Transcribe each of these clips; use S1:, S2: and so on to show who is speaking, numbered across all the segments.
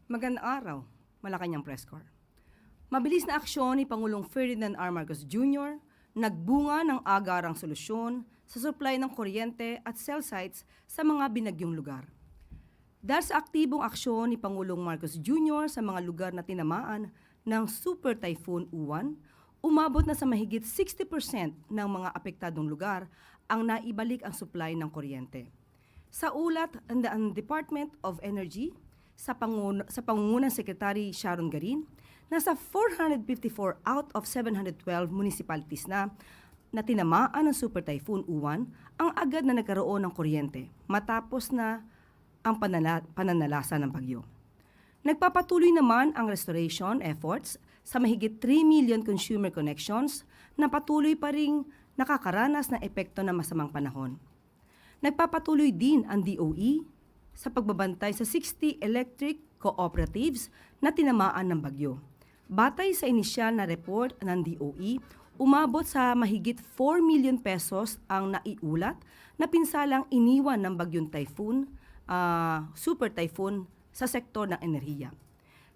S1: Magandang araw, Malacanang Press Corps. Mabilis na aksyon ni Pangulong Ferdinand R. Marcos Jr. nagbunga ng agarang solusyon sa supply ng kuryente at cell sites sa mga binagyong lugar. Dahil sa aktibong aksyon ni Pangulong Marcos Jr. sa mga lugar na tinamaan ng Super Typhoon Uwan, umabot na sa mahigit 60% ng mga apektadong lugar ang naibalik ang supply ng kuryente. Sa ulat ng Department of Energy, sa pangungunang Secretary Sharon Garin, nasa 454 out of 712 municipalities na tinamaan ng Super Typhoon Uwan ang agad na nagkaroon ng kuryente matapos na ang pananalasa ng bagyo. Nagpapatuloy naman ang restoration efforts sa mahigit 3 million consumer connections na patuloy pa ring nakakaranas ng epekto ng masamang panahon. Nagpapatuloy din ang DOE sa pagbabantay sa 60 electric cooperatives na tinamaan ng bagyo. Batay sa inisyal na report ng DOE, umabot sa mahigit 4 million pesos ang naiulat na pinsalang iniwan ng bagyong Super Typhoon sa sektor ng enerhiya.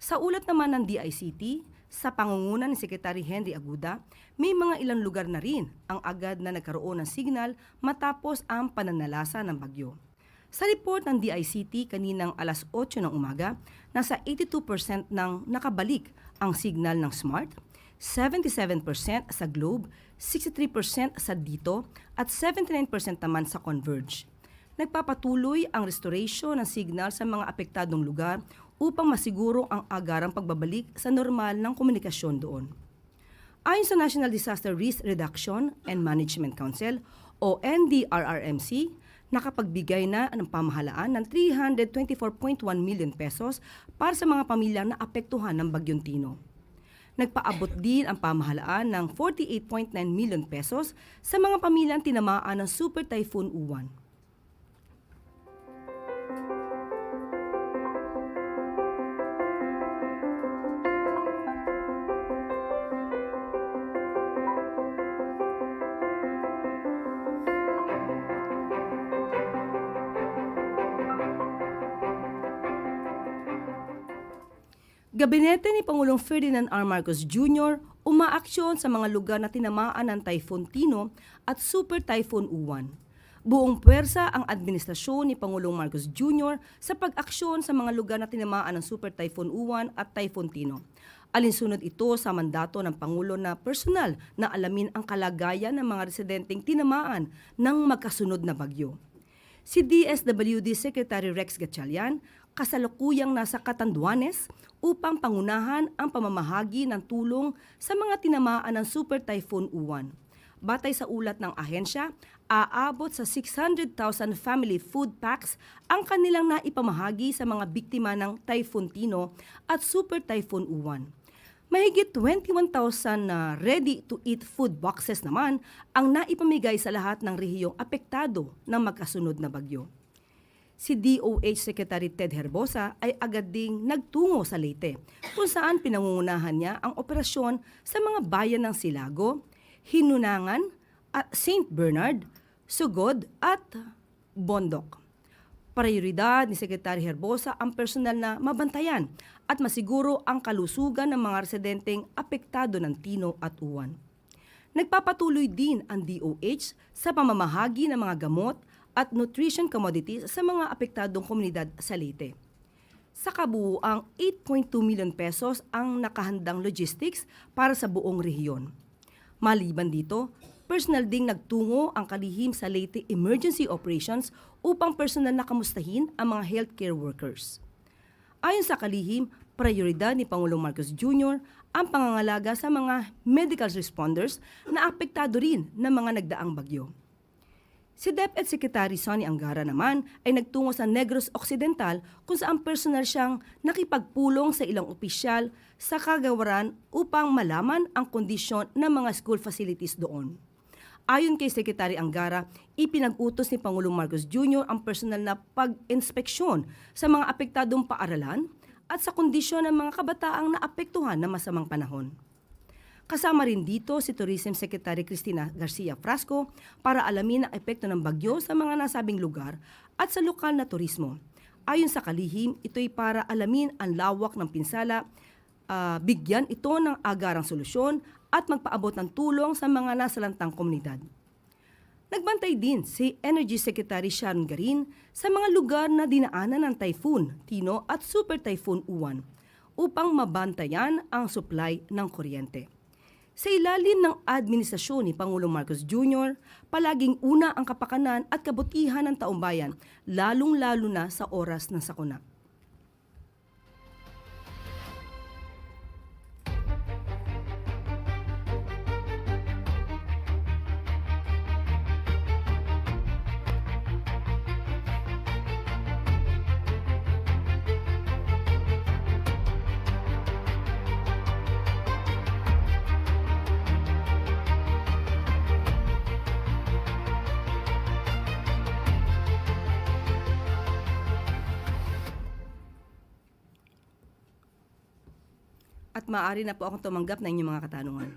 S1: Sa ulat naman ng DICT, sa pangunguna ni Secretary Henry Aguda, may mga ilang lugar na rin ang agad na nagkaroon ng signal matapos ang pananalasa ng bagyo. Sa report ng DICT kaninang alas 8 ng umaga, nasa 82% ng nakabalik ang signal ng Smart, 77% sa Globe, 63% sa Dito, at 79% naman sa Converge. Nagpapatuloy ang restoration ng signal sa mga apektadong lugar upang masiguro ang agarang pagbabalik sa normal ng komunikasyon doon. Ayon sa National Disaster Risk Reduction and Management Council o NDRRMC, nakapagbigay na ng pamahalaan ng 324.1 million pesos para sa mga pamilyang naapektuhan ng Bagyong Tino. Nagpaabot din ang pamahalaan ng 48.9 million pesos sa mga pamilyang tinamaan ng Super Typhoon Uwan. Gabinete ni Pangulong Ferdinand R. Marcos Jr. umaaksyon sa mga lugar na tinamaan ng Typhoon Tino at Super Typhoon Uwan. Buong puwersa ang administrasyon ni Pangulong Marcos Jr. sa pag-aksyon sa mga lugar na tinamaan ng Super Typhoon Uwan at Typhoon Tino. Alinsunod ito sa mandato ng Pangulo na personal na alamin ang kalagayan ng mga residenteng tinamaan ng magkasunod na bagyo. Si DSWD Secretary Rex Gatchalian kasalukuyang nasa Catanduanes upang pangunahan ang pamamahagi ng tulong sa mga tinamaan ng Super Typhoon Uwan. Batay sa ulat ng ahensya, aabot sa 600,000 family food packs ang kanilang naipamahagi sa mga biktima ng Typhoon Tino at Super Typhoon Uwan. Mahigit 21,000 na ready-to-eat food boxes naman ang naipamigay sa lahat ng rehiyong apektado ng magkasunod na bagyo. Si DOH Secretary Ted Herbosa ay agad ding nagtungo sa Leyte, kung saan pinangungunahan niya ang operasyon sa mga bayan ng Silago, Hinunangan, St. Bernard, Sugod at Bondok. Prioridad ni Secretary Herbosa ang personal na mabantayan at masiguro ang kalusugan ng mga residenteng apektado ng Tino at Uwan. Nagpapatuloy din ang DOH sa pamamahagi ng mga gamot at nutrition commodities sa mga apektadong komunidad sa Leyte. Sa kabuuang 8.2 million pesos ang nakahandang logistics para sa buong rehiyon. Maliban dito, personal ding nagtungo ang kalihim sa Leyte Emergency Operations upang personal na kamustahin ang mga healthcare workers. Ayon sa kalihim, prioridad ni Pangulong Marcos Jr. ang pangangalaga sa mga medical responders na apektado rin ng mga nagdaang bagyo. Si DepEd Secretary Sonny Angara naman ay nagtungo sa Negros Occidental kung saan personal siyang nakipagpulong sa ilang opisyal sa kagawaran upang malaman ang kondisyon ng mga school facilities doon. Ayon kay Secretary Angara, ipinag-utos ni Pangulong Marcos Jr. ang personal na pag-inspeksyon sa mga apektadong paaralan at sa kondisyon ng mga kabataang naapektuhan ng masamang panahon. Kasama rin dito si Tourism Secretary Cristina Garcia Frasco para alamin ang epekto ng bagyo sa mga nasabing lugar at sa lokal na turismo. Ayon sa kalihim, ito'y para alamin ang lawak ng pinsala, bigyan ito ng agarang solusyon at magpaabot ng tulong sa mga nasalantang komunidad. Nagbantay din si Energy Secretary Sharon Garin sa mga lugar na dinaanan ng Typhoon Tino at Super Typhoon Uwan upang mabantayan ang supply ng kuryente. Sa ilalim ng administrasyon ni Pangulong Marcos Jr., palaging una ang kapakanan at kabutihan ng taumbayan, lalong-lalo na sa oras ng sakuna. At maaari na po akong tumanggap ng inyong mga katanungan.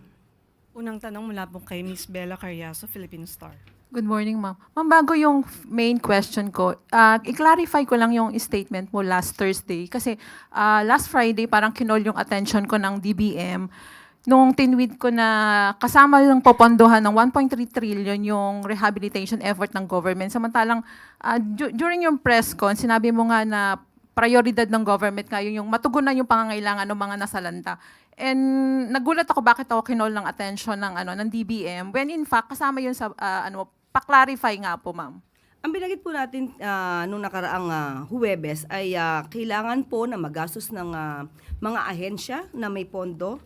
S2: Unang tanong mula po kay Miss Bella Carriazo, Philippine Star.
S3: Good morning, ma'am. Ma'am, bago yung main question ko, i-clarify ko lang yung statement mo last Thursday. Kasi last Friday, parang kinol yung attention ko ng DBM nung tinweet ko na kasama yung popondohan ng 1.3 trillion yung rehabilitation effort ng government. Samantalang, during yung press con, sinabi mo nga na prioridad ng government kayo yung matugunan yung pangangailangan ng mga nasalanta. And nagulat ako bakit ako kinol ng attention ng DBM when in fact kasama yun sa pa-clarify nga po, ma'am.
S1: Ang binanggit po natin nung nakaraang Huwebes ay kailangan po na magastos ng mga ahensya na may pondo,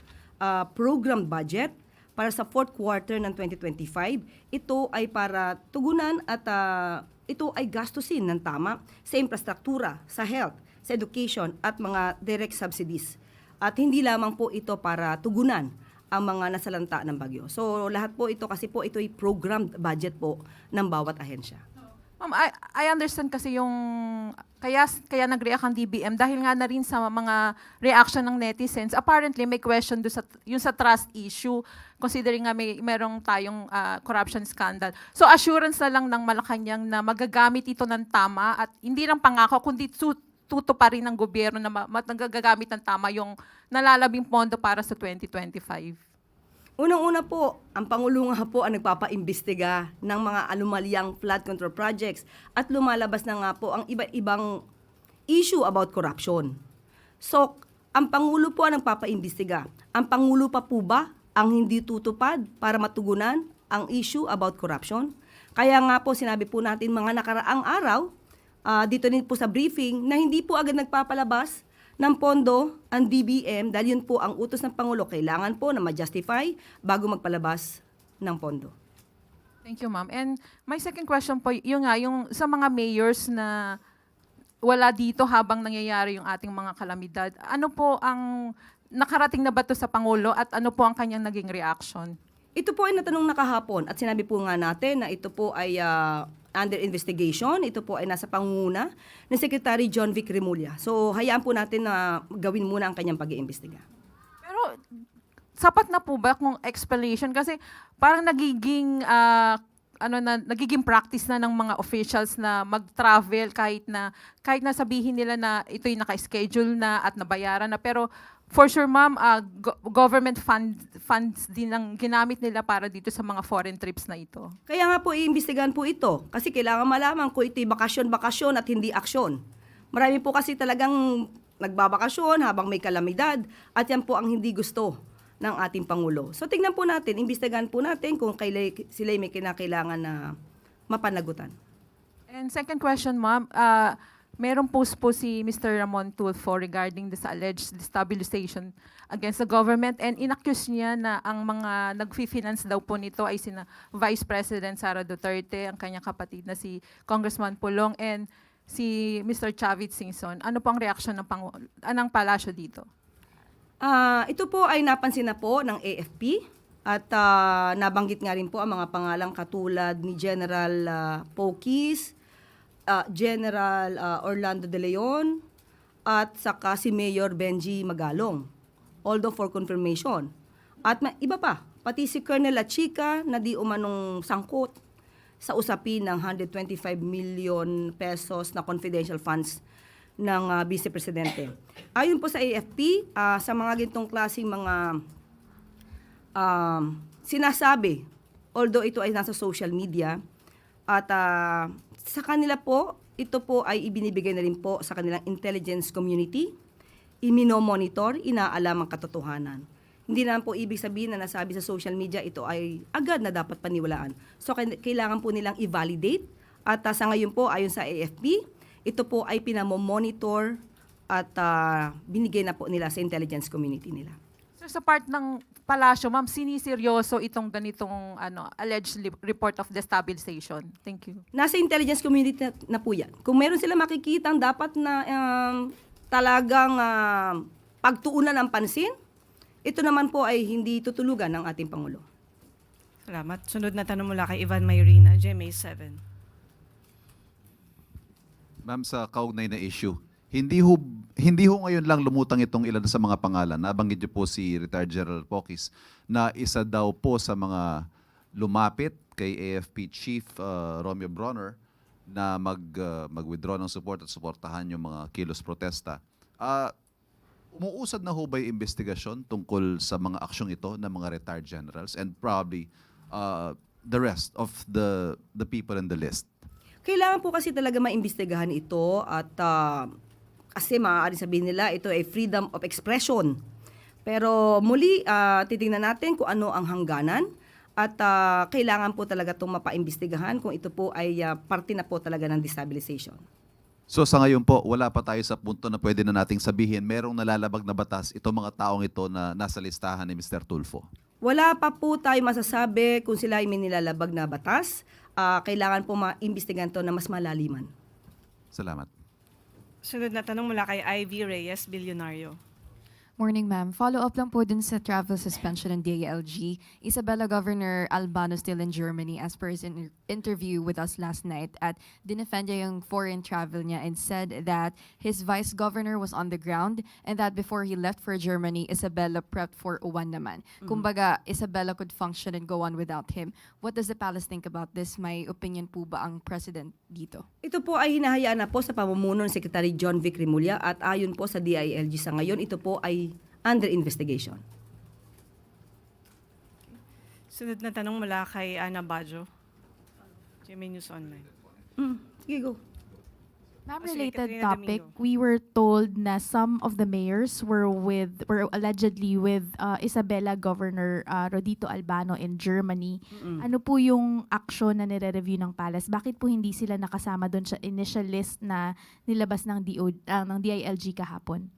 S1: program budget para sa fourth quarter ng 2025. Ito ay para tugunan at ito ay gastusin ng tama sa infrastruktura, sa health, sa education at mga direct subsidies. At hindi lamang po ito para tugunan ang mga nasalanta ng bagyo. So lahat po ito kasi po ito ay programmed budget po ng bawat ahensya.
S3: Ma'am, I understand kasi yung kaya nag-react ang DBM dahil nga na rin sa mga reaction ng netizens. Apparently may question do sa yung sa trust issue considering nga merong tayong corruption scandal. So assurance na lang ng Malacanang na magagamit ito ng tama at hindi lang pangako kundi tuto pa rin ng gobyerno na magagamit ng tama yung nalalabing pondo para sa 2025.
S1: Unang-una po, ang Pangulo nga po ang nagpapaimbestiga ng mga anomalyang flood control projects at lumalabas na nga po ang iba-ibang issue about corruption. So, ang Pangulo po ang nagpapaimbestiga. Ang Pangulo pa po ba ang hindi tutupad para matugunan ang issue about corruption? Kaya nga po sinabi po natin mga nakaraang araw, dito din po sa briefing, na hindi po agad nagpapalabas ng pondo ang DBM dahil yun po ang utos ng Pangulo. Kailangan po na ma-justify bago magpalabas ng pondo.
S3: Thank you, ma'am. And my second question po, yung sa mga mayors na wala dito habang nangyayari yung ating mga kalamidad, ano po ang nakarating na ba to sa Pangulo at ano po ang kanyang naging reaction?
S1: Ito po ay natanong na kahapon at sinabi po nga natin na ito po ay under investigation. Ito po ay nasa pangunguna ni Secretary John Vic Remulla. So hayaan po natin na gawin muna ang kanyang pag-iimbestiga.
S3: Pero sapat na po ba kung explanation? Kasi parang nagiging practice na ng mga officials na mag-travel kahit na sabihin nila na ito'y naka-schedule na at nabayaran na. Pero for sure, ma'am, government funds din ang ginamit nila para dito sa mga foreign trips na ito.
S1: Kaya nga po iimbestigahan po ito kasi kailangan malaman kung ito'y bakasyon at hindi aksyon. Marami po kasi talagang nagbabakasyon habang may kalamidad at yan po ang hindi gusto ng ating Pangulo. So tingnan po natin, imbestigahan po natin kung sila may kinakailangan na mapanagutan.
S3: And second question, ma'am, merong post po si Mr. Ramon Tulfo regarding this alleged destabilization against the government and inaccuse niya na ang mga nag-finance daw po nito ay sina Vice President Sara Duterte, ang kanyang kapatid na si Congressman Pulong and si Mr. Chavit Singson. Ano po ang reaksyon ng palasyo dito?
S1: Ito po ay napansin na po ng AFP at nabanggit nga rin po ang mga pangalang katulad ni General Pokis, General Orlando De Leon at saka si Mayor Benji Magalong. Although for confirmation. At iba pa, pati si Colonel Lachica na di umanong sangkot sa usapin ng 125 million pesos na confidential funds ng Vice Presidente. Ayon po sa AFP, sa mga gintong klaseng mga sinasabi, although ito ay nasa social media, at sa kanila po, ito po ay ibinibigay na rin po sa kanilang intelligence community, iminomonitor, inaalam ang katotohanan. Hindi naman po ibig sabihin na nasabi sa social media ito ay agad na dapat paniwalaan. So kailangan po nilang i-validate at sa ngayon po ayon sa AFP, ito po ay pinamomonitor at binigay na po nila sa intelligence community nila.
S3: So sa part ng palasyo, ma'am, siniseryoso itong ganitong alleged report of destabilization? Thank you.
S1: Nasa intelligence community na po yan. Kung meron sila makikitang dapat na talagang pagtuunan ng pansin, ito naman po ay hindi tutulugan ng ating Pangulo.
S2: Salamat. Sunod na tanong mula kay Ivan Mayrina, GMA 7.
S4: Ma'am, sa kaugnay na issue, hindi ho ngayon lang lumutang itong ilan sa mga pangalan. Nabanggit niyo po si retired General Pocis na isa daw po sa mga lumapit kay AFP Chief Romeo Bronner na mag-withdraw ng support at suportahan yung mga kilos protesta. Umuusad na ho ba yung investigasyon tungkol sa mga aksyong ito ng mga retired generals and probably the rest of the people in the list?
S1: Kailangan po kasi talaga maimbestigahan ito at kasi maaari sabihin nila ito ay freedom of expression. Pero muli, titingnan natin kung ano ang hangganan at kailangan po talaga itong mapaimbestigahan kung ito po ay parte na po talaga ng destabilization.
S4: So sa ngayon po, wala pa tayo sa punto na pwede na nating sabihin merong nalalabag na batas itong mga taong ito na nasa listahan ni Mr. Tulfo.
S1: Wala pa po tayo masasabi kung sila ay may nilalabag na batas. Kailangan po maimbestigahan ito na mas malaliman.
S4: Salamat.
S2: Sunod na tanong mula kay Ivy Reyes, Bilyonaryo.
S5: Morning, ma'am. Follow-up lang po dun sa travel suspension ng DILG. Isabela Governor Albano still in Germany as per his interview with us last night at dinefend niya yung foreign travel niya and said that his vice governor was on the ground and that before he left for Germany, Isabela prepped for uwan naman. Kumbaga, Isabela could function and go on without him. What does the palace think about this? May opinion po ba ang president dito?
S1: Ito po ay hinahayaan na po sa pamumuno ng Secretary John Vic Rimulya at ayon po sa DILG sa ngayon, ito po ay under investigation.
S2: Sunod na tanong mula kay Ana Bajo, GMA News Online.
S1: Sige, go.
S6: Ma'am,
S2: Sige,
S6: related
S2: Katrina
S6: topic,
S2: Domingo.
S6: we were told na some of the mayors were allegedly with Isabela Governor Rodito Albano in Germany. Ano po yung action na nire-review ng palace? Bakit po hindi sila nakasama doon sa initial list na nilabas ng DILG kahapon?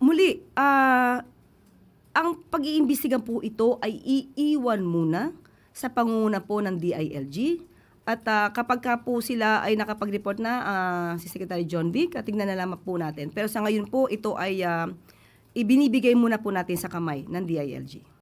S1: Muli, ang pag-iimbestigan po ito ay iiwan muna sa pangunguna po ng DILG. At kapag ka po sila ay nakapag-report na si Secretary John Vic, tingnan na lamang po natin. Pero sa ngayon po, ito ay ibinibigay muna po natin sa kamay ng DILG.